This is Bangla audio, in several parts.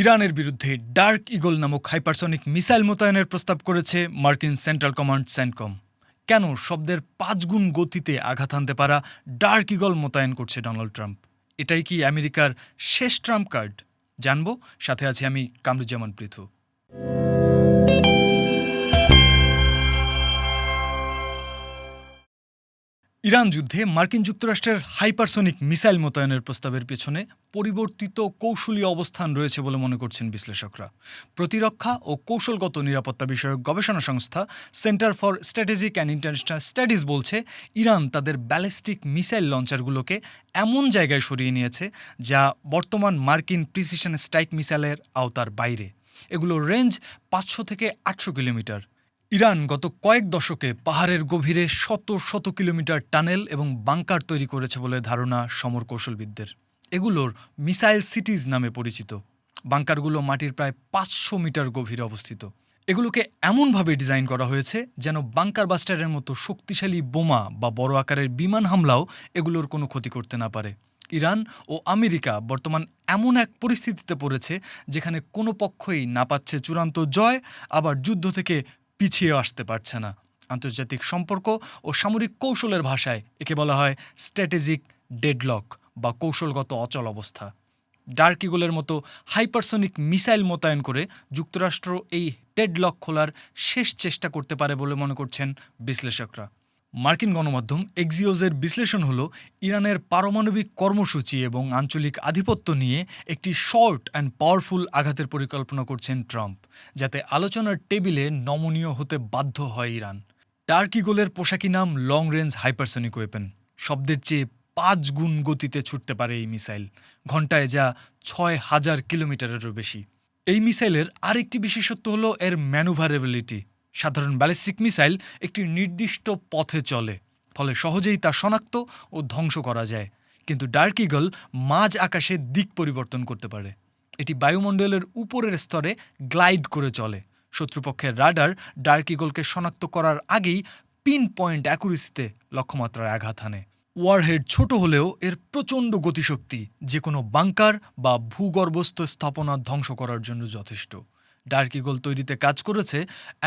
ইরানের বিরুদ্ধে ডার্ক ইগল নামক হাইপারসনিক মিসাইল মোতায়েনের প্রস্তাব করেছে মার্কিন সেন্ট্রাল কমান্ড সেন্টকম। কেন শব্দের ৫ গুণ গতিতে আঘাত হানতে পারা ডার্ক ইগল মোতায়েন করছে ডোনাল্ড ট্রাম্প? এটাই কি আমেরিকার শেষ ট্রাম্প কার্ড? জানবো, সাথে আছি আমি কামরুজ্জামান পৃথু। ইরান যুদ্ধে মার্কিন যুক্তরাষ্ট্রের হাইপারসনিক মিসাইল মোতায়েনের প্রস্তাবের পেছনে পরিবর্তিত কৌশলী অবস্থান রয়েছে বলে মনে করছেন বিশ্লেষকরা। প্রতিরক্ষা ও কৌশলগত নিরাপত্তা বিষয়ক গবেষণা সংস্থা centre for Strategic and international studies বলছে, ইরান তাদের ব্যালিস্টিক মিসাইল লঞ্চারগুলোকে এমন জায়গায় সরিয়ে নিয়েছে যা বর্তমান মার্কিন প্রিসিশন স্ট্রাইক মিসাইলের আওতার বাইরে। এগুলোর রেঞ্জ ৫০০ থেকে ৮০০ কিলোমিটার। ইরান গত কয়েক দশকে পাহাড়ের গভীরে শত শত কিলোমিটার টানেল এবং বাংকার তৈরি করেছে বলে ধারণা সমর কৌশলবিদদের। এগুলোর মিসাইল সিটিজ নামে পরিচিত। বাংকারগুলো মাটির প্রায় ৫০০ মিটার গভীরে অবস্থিত। এগুলোকে এমনভাবে ডিজাইন করা হয়েছে যেন বাংকার বাস্টারের মতো শক্তিশালী বোমা বা বড় আকারের বিমান হামলাও এগুলোর কোনো ক্ষতি করতে না পারে। ইরান ও আমেরিকা বর্তমান এমন এক পরিস্থিতিতে পড়েছে যেখানে কোনো পক্ষই না পাচ্ছে চূড়ান্ত জয়, আবার যুদ্ধ থেকে পিছিয়ে আসতে পারছে না। আন্তর্জাতিক সম্পর্ক ও সামরিক কৌশলের ভাষায় একে বলা হয় স্ট্র্যাটেজিক ডেডলক বা কৌশলগত অচল অবস্থা। ডার্ক ইগলের মতো হাইপারসনিক মিসাইল মোতায়েন করে যুক্তরাষ্ট্র এই ডেডলক খোলার শেষ চেষ্টা করতে পারে বলে মনে করছেন বিশ্লেষকরা। মার্কিন গণমাধ্যম এক্সিওসের বিশ্লেষণ হলো, ইরানের পারমাণবিক কর্মসূচি এবং আঞ্চলিক আধিপত্য নিয়ে একটি শর্ট অ্যান্ড পাওয়ারফুল আঘাতের পরিকল্পনা করছেন ট্রাম্প, যাতে আলোচনার টেবিলে নমনীয় হতে বাধ্য হয় ইরান। ডার্ক ইগলের পোশাকি নাম লং রেঞ্জ হাইপারসনিক ওয়েপন। শব্দের চেয়ে ৫ গুণ গতিতে ছুটতে পারে এই মিসাইল, ঘণ্টায় যা ৬,০০০ কিলোমিটারেরও বেশি। এই মিসাইলের আরেকটি বিশেষত্ব হলো এর ম্যানুভারেবিলিটি। সাধারণ ব্যালিস্টিক মিসাইল একটি নির্দিষ্ট পথে চলে, ফলে সহজেই তা শনাক্ত ও ধ্বংস করা যায়। কিন্তু ডার্ক ইগল মাঝ আকাশে দিক পরিবর্তন করতে পারে। এটি বায়ুমণ্ডলের উপরের স্তরে গ্লাইড করে চলে। শত্রুপক্ষের রাডার ডার্ক ইগলকে শনাক্ত করার আগেই পিন পয়েন্ট অ্যাকুরেসিতে লক্ষ্যমাত্রায় আঘাত হানে। ওয়ারহেড ছোট হলেও এর প্রচণ্ড গতিশক্তি যে কোনো বাংকার বা ভূগর্ভস্থ স্থাপনা ধ্বংস করার জন্য যথেষ্ট। ডার্ক ইগল তৈরিতে কাজ করেছে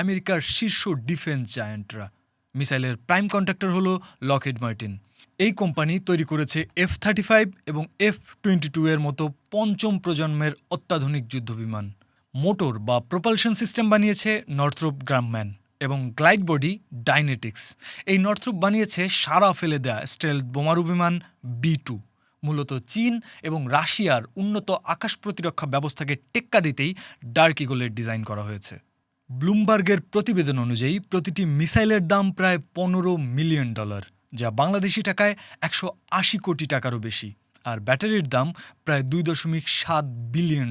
আমেরিকার শীর্ষ ডিফেন্স জায়ান্টরা। মিসাইলের প্রাইম কন্ট্রাক্টর হল লকহিড মার্টিন। এই কোম্পানি তৈরি করেছে F-35 এবং F-22 এর মতো পঞ্চম প্রজন্মের অত্যাধুনিক যুদ্ধবিমান। মোটর বা প্রপালশন সিস্টেম বানিয়েছে নর্থ্রপ গ্রামম্যান এবং গ্লাইড বডি ডাইনেটিক্স। এই নর্থ্রপ বানিয়েছে সারা ফেলে দেয়া স্টেলথ বোমারু বিমান B-2। মূলত চীন এবং রাশিয়ার উন্নত আকাশ প্রতিরক্ষা ব্যবস্থাকে টেক্কা দিতেই ডার্ক ইগলের ডিজাইন করা হয়েছে। ব্লুমবার্গের প্রতিবেদন অনুযায়ী প্রতিটি মিসাইলের দাম প্রায় $15 মিলিয়ন, যা বাংলাদেশি টাকায় ১৮০ কোটি টাকারও বেশি। আর ব্যাটারির দাম প্রায় $2.7 বিলিয়ন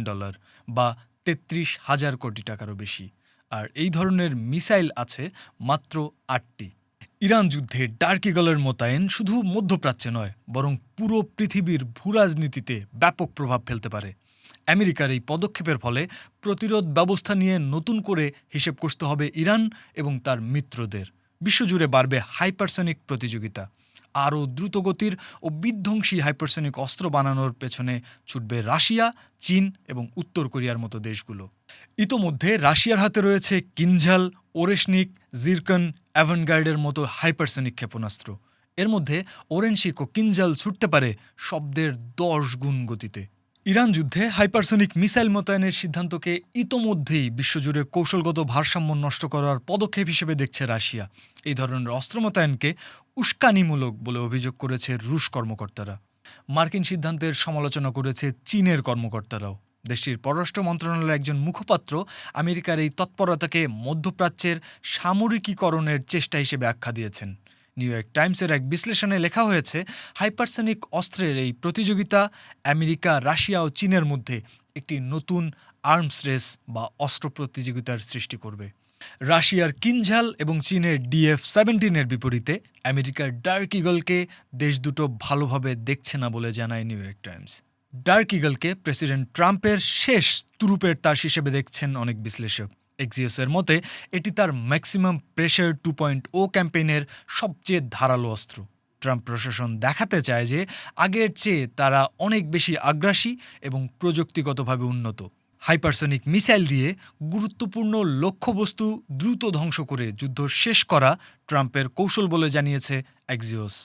বা ৩৩,০০০ কোটি টাকারও বেশি। আর এই ধরনের মিসাইল আছে মাত্র ৮টি। ইরান যুদ্ধে ডার্ক ইগলের মোতায়েন শুধু মধ্যপ্রাচ্যে নয়, বরং পুরো পৃথিবীর ভূরাজনীতিতে ব্যাপক প্রভাব ফেলতে পারে। আমেরিকার এই পদক্ষেপের ফলে প্রতিরোধ ব্যবস্থা নিয়ে নতুন করে হিসেব কষতে হবে ইরান এবং তার মিত্রদের। বিশ্বজুড়ে বাড়বে হাইপারসনিক প্রতিযোগিতা। আরও দ্রুতগতির ও বিধ্বংসী হাইপারসনিক অস্ত্র বানানোর পেছনে ছুটবে রাশিয়া, চীন এবং উত্তর কোরিয়ার মতো দেশগুলো। ইতোমধ্যে রাশিয়ার হাতে রয়েছে কিনঝাল, ওরেশনিক, জিরকন, অ্যাভানগার্ডের মতো হাইপারসনিক ক্ষেপণাস্ত্র। এর মধ্যে ওরেনশিক ও কিনঝাল ছুটতে পারে শব্দের ১০ গুণ গতিতে। ইরান যুদ্ধে হাইপারসনিক মিসাইল মোতায়েনের সিদ্ধান্তকে ইতোমধ্যেই বিশ্বজুড়ে কৌশলগত ভারসাম্য নষ্ট করার পদক্ষেপ হিসেবে দেখছে রাশিয়া। এই ধরনের অস্ত্র মোতায়েনকে উস্কানিমূলক বলে অভিযোগ করেছে রুশ কর্মকর্তারা। মার্কিন সিদ্ধান্তের সমালোচনা করেছে চীনের কর্মকর্তারাও। দেশটির পররাষ্ট্র মন্ত্রণালয়ের একজন মুখপাত্র আমেরিকার এই তৎপরতাকে মধ্যপ্রাচ্যের সামরিকীকরণের চেষ্টা হিসেবে আখ্যা দিয়েছেন। নিউ ইয়র্ক টাইমসের এক বিশ্লেষণে লেখা হয়েছে, হাইপারসনিক অস্ত্রের এই প্রতিযোগিতা আমেরিকা, রাশিয়া ও চীনের মধ্যে একটি নতুন আর্মস রেস বা অস্ত্র প্রতিযোগিতার সৃষ্টি করবে। রাশিয়ার কিনঝাল এবং চীনের DF-17 বিপরীতে আমেরিকার ডার্ক ইগলকে দেশ দুটো ভালোভাবে দেখছে না বলে জানায় নিউ ইয়র্ক টাইমস। ডার্ক ইগলকে প্রেসিডেন্ট ট্রাম্পের শেষ তুরুপের তাস হিসেবে দেখছেন অনেক বিশ্লেষক। এক্সিওসের মতে এটি তার ম্যাক্সিমাম প্রেশার 2.0 ক্যাম্পেইনের সবচেয়ে ধারালো অস্ত্র। ট্রাম্প প্রশাসন দেখাতে চায় যে আগের চেয়ে তারা অনেক বেশি আগ্রাসী এবং প্রযুক্তিগতভাবে উন্নত। হাইপারসনিক মিসাইল দিয়ে গুরুত্বপূর্ণ লক্ষ্যবস্তু দ্রুত ধ্বংস করে যুদ্ধ শেষ করা ট্রাম্পের কৌশল বলে জানিয়েছে Axios.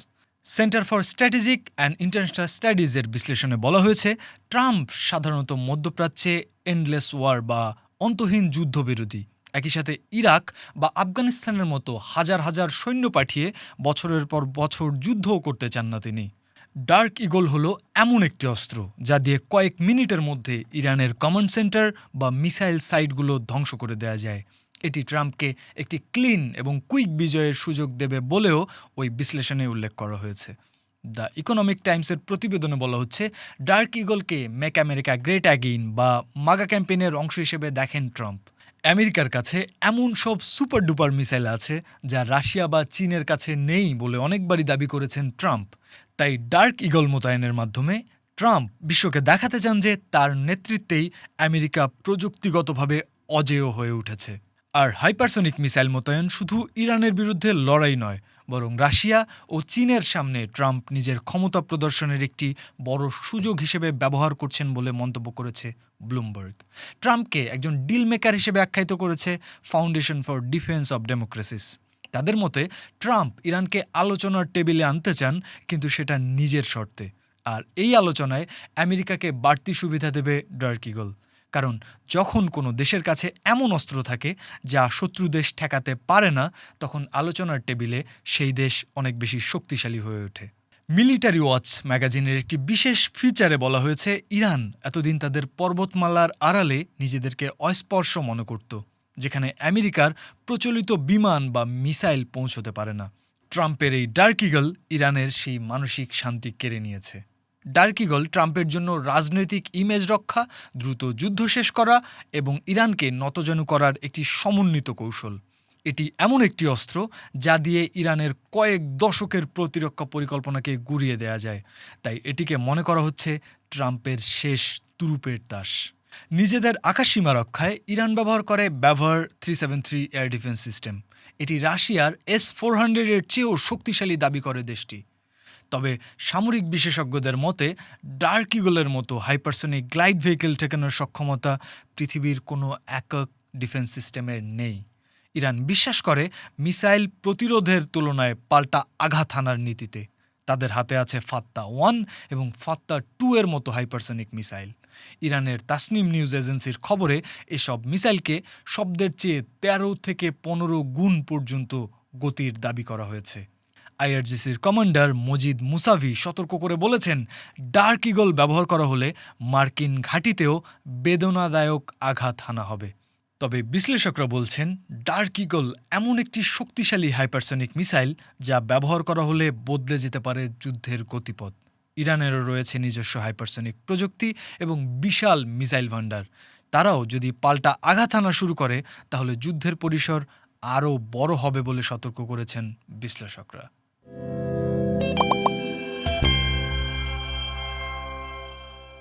Center for Strategic and International স্টাডিজের বিশ্লেষণে বলা হয়েছে, ট্রাম্প সাধারণত মধ্যপ্রাচ্যে এন্ডলেস ওয়ার বা অন্তহীন যুদ্ধবিরোধী। একই সাথে ইরাক বা আফগানিস্তানের মতো হাজার হাজার সৈন্য পাঠিয়ে বছরের পর বছর যুদ্ধও করতে চান না তিনি। ডার্ক ইগল হলো এমন একটি অস্ত্র যা দিয়ে কয়েক মিনিটের মধ্যে ইরানের কমান্ড সেন্টার বা মিসাইল সাইটগুলো ধ্বংস করে দেওয়া যায়। এটি ট্রাম্পকে একটি ক্লিন এবং কুইক বিজয়ের সুযোগ দেবে বলেও ওই বিশ্লেষণে উল্লেখ করা হয়েছে। দ্য ইকোনমিক টাইমসের প্রতিবেদনে বলা হচ্ছে, ডার্ক ইগলকে মেক আমেরিকা গ্রেট অ্যাগেইন বা মাগা ক্যাম্পেইনের অংশ হিসেবে দেখেন ট্রাম্প। আমেরিকার কাছে এমন সব সুপার ডুপার মিসাইল আছে যা রাশিয়া বা চীনের কাছে নেই বলে অনেকবারই দাবি করেছেন ট্রাম্প। তাই ডার্ক ইগল মোতায়েনের মাধ্যমে ট্রাম্প বিশ্বকে দেখাতে চান যে তার নেতৃত্বেই আমেরিকা প্রযুক্তিগতভাবে অজেয় হয়ে উঠেছে। আর হাইপারসনিক মিসাইল মোতায়েন শুধু ইরানের বিরুদ্ধে লড়াই নয়, বরং রাশিয়া ও চীনের সামনে ট্রাম্প নিজের ক্ষমতা প্রদর্শনের একটি বড় সুযোগ হিসেবে ব্যবহার করছেন বলে মন্তব্য করেছে ব্লুমবার্গ। ট্রাম্পকে একজন ডিল মেকার হিসেবে আখ্যায়িত করেছে foundation for defence of democracies. তাদের মতে ট্রাম্প ইরানকে আলোচনার টেবিলে আনতে চান, কিন্তু সেটা নিজের শর্তে। আর এই আলোচনায় আমেরিকাকে বাড়তি সুবিধা দেবে ডার্ক ইগল। কারণ যখন কোনো দেশের কাছে এমন অস্ত্র থাকে যা শত্রু দেশ ঠেকাতে পারে না, তখন আলোচনার টেবিলে সেই দেশ অনেক বেশি শক্তিশালী হয়ে ওঠে। মিলিটারি ওয়াচ ম্যাগাজিনের একটি বিশেষ ফিচারে বলা হয়েছে, ইরান এতদিন তাদের পর্বতমালার আড়ালে নিজেদেরকে অস্পর্শ মনে করত, যেখানে আমেরিকার প্রচলিত বিমান বা মিসাইল পৌঁছতে পারে না। ট্রাম্পের এই ডার্ক ইগল ইরানের সেই মানসিক শান্তি কেড়ে নিয়েছে। ডার্ক ইগল ট্রাম্পের জন্য রাজনৈতিক ইমেজ রক্ষা, দ্রুত যুদ্ধ শেষ করা এবং ইরানকে নতজানু করার একটি সমন্বিত কৌশল। এটি এমন একটি অস্ত্র যা দিয়ে ইরানের কয়েক দশকের প্রতিরক্ষা পরিকল্পনাকে গুঁড়িয়ে দেওয়া যায়। তাই এটিকে মনে করা হচ্ছে ট্রাম্পের শেষ তুরুপের তাস। নিজেদের আকাশসীমা রক্ষায় ইরান ব্যবহার করে ব্যবহার 373 এয়ার ডিফেন্স সিস্টেম। এটি রাশিয়ার S-400-এর চেয়েও শক্তিশালী দাবি করে দেশটি। তবে সামরিক বিশেষজ্ঞদের মতে ডার্ক ইগলের মতো হাইপারসনিক গ্লাইড ভেহিকেল ঠেকানোর সক্ষমতা পৃথিবীর কোনো একক ডিফেন্স সিস্টেমের নেই। ইরান বিশ্বাস করে মিসাইল প্রতিরোধের তুলনায় পাল্টা আঘাত হানার নীতিতে। তাদের হাতে আছে ফাত্তা-1 এবং ফাত্তা-2 এর মতো হাইপারসনিক মিসাইল। ইরানের তাসনিম নিউজ এজেন্সির খবরে এসব মিসাইলকে শব্দের চেয়ে 13 থেকে 15 গুণ পর্যন্ত গতির দাবি করা হয়েছে। আইআরজিসির কমান্ডার মজিদ মুসাভি সতর্ক করে বলেছেন, ডার্ক ইগল ব্যবহার করা হলে মার্কিন ঘাঁটিতেও বেদনাদায়ক আঘাত হানা হবে। তবে বিশ্লেষকরা বলছেন, ডার্ক ইগল এমন একটি শক্তিশালী হাইপারসনিক মিসাইল যা ব্যবহার করা হলে বদলে যেতে পারে যুদ্ধের গতিপথ। ইরানেরও রয়েছে নিজস্ব হাইপারসনিক প্রযুক্তি এবং বিশাল মিসাইল ভান্ডার। তারাও যদি পাল্টা আঘাত হানা শুরু করে, তাহলে যুদ্ধের পরিসর আরও বড় হবে বলে সতর্ক করেছেন বিশ্লেষকরা।